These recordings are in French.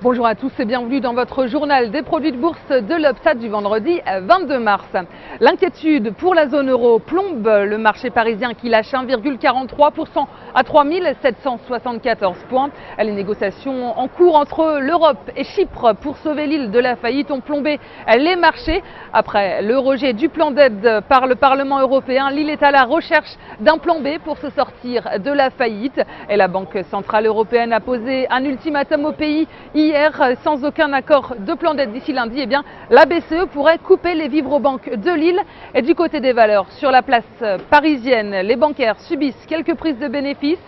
Bonjour à tous et bienvenue dans votre journal des produits de bourse de l'Upsat du vendredi 22 mars. L'inquiétude pour la zone euro plombe le marché parisien qui lâche 1,43% à 3774 points. Les négociations en cours entre l'Europe et Chypre pour sauver l'île de la faillite ont plombé les marchés. Après le rejet du plan d'aide par le Parlement européen, l'île est à la recherche d'un plan B pour se sortir de la faillite. Et la Banque centrale européenne a posé un ultimatum au pays hier, sans aucun accord de plan d'aide d'ici lundi, la BCE pourrait couper les vivres aux banques de l'île. Et du côté des valeurs, sur la place parisienne, les bancaires subissent quelques prises de bénéfices.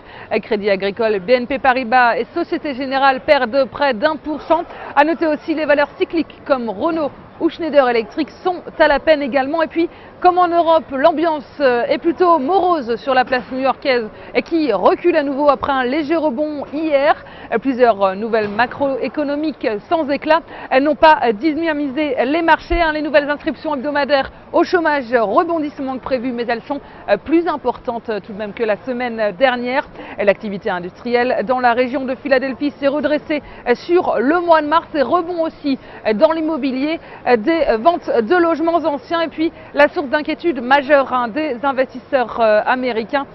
Crédit Agricole, BNP Paribas et Société Générale perdent près d'1%. À noter aussi les valeurs cycliques comme Renault ou Schneider Electric sont à la peine également. Et puis, comme en Europe, l'ambiance est plutôt morose sur la place new-yorkaise et qui recule à nouveau après un léger rebond hier. Plusieurs nouvelles macroéconomiques sans éclat n'ont pas dynamisé les marchés. Les nouvelles inscriptions hebdomadaires au chômage rebondissent moins que prévu, mais elles sont plus importantes tout de même que la semaine dernière. L'activité industrielle dans la région de Philadelphie s'est redressée sur le mois de mars et rebond aussi dans l'immobilier, des ventes de logements anciens. Et puis la source d'inquiétude majeure des investisseurs américains,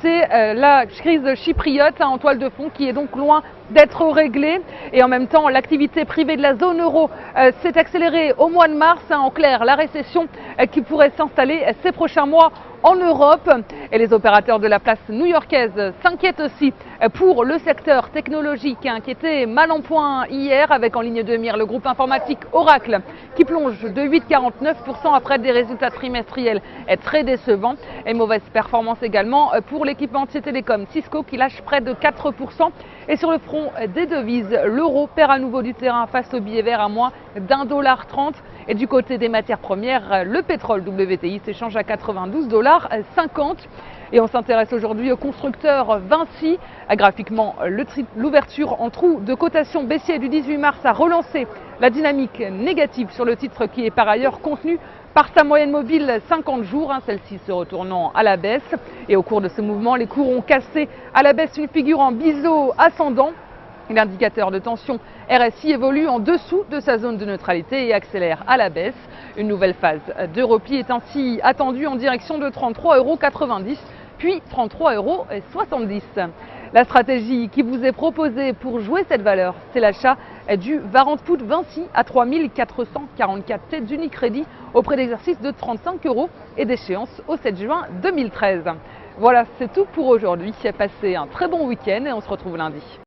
c'est la crise chypriote en toile de fond qui est donc loin d'être réglée. Et en même temps, l'activité privée de la zone euro s'est accélérée au mois de mars. En clair, la récession qui pourrait s'installer ces prochains mois en Europe. Et les opérateurs de la place new-yorkaise s'inquiètent aussi pour le secteur technologique qui était mal en point hier, avec en ligne de mire le groupe informatique Oracle qui plonge de 8,49% après des résultats trimestriels très décevants. Et mauvaise performance également pour l'équipementier télécom Cisco qui lâche près de 4%. Et sur le front des devises, l'euro perd à nouveau du terrain face au billet vert à moins d'1,30 $. Et du côté des matières premières, le pétrole WTI s'échange à 92,50 $. Et on s'intéresse aujourd'hui au constructeur Vinci. Graphiquement, l'ouverture en trou de cotation baissier du 18 mars a relancé la dynamique négative sur le titre qui est par ailleurs contenu par sa moyenne mobile 50 jours, celle-ci se retournant à la baisse. Et au cours de ce mouvement, les cours ont cassé à la baisse une figure en biseau ascendant. L'indicateur de tension RSI évolue en dessous de sa zone de neutralité et accélère à la baisse. Une nouvelle phase de repli est ainsi attendue en direction de 33,90 €, puis 33,70 €. La stratégie qui vous est proposée pour jouer cette valeur, c'est l'achat du Warrant Put Vinci à 3444 têtes d'Unicredit au prix d'exercice de 35 € et d'échéance au 7 juin 2013. Voilà, c'est tout pour aujourd'hui. Passez un très bon week-end et on se retrouve lundi.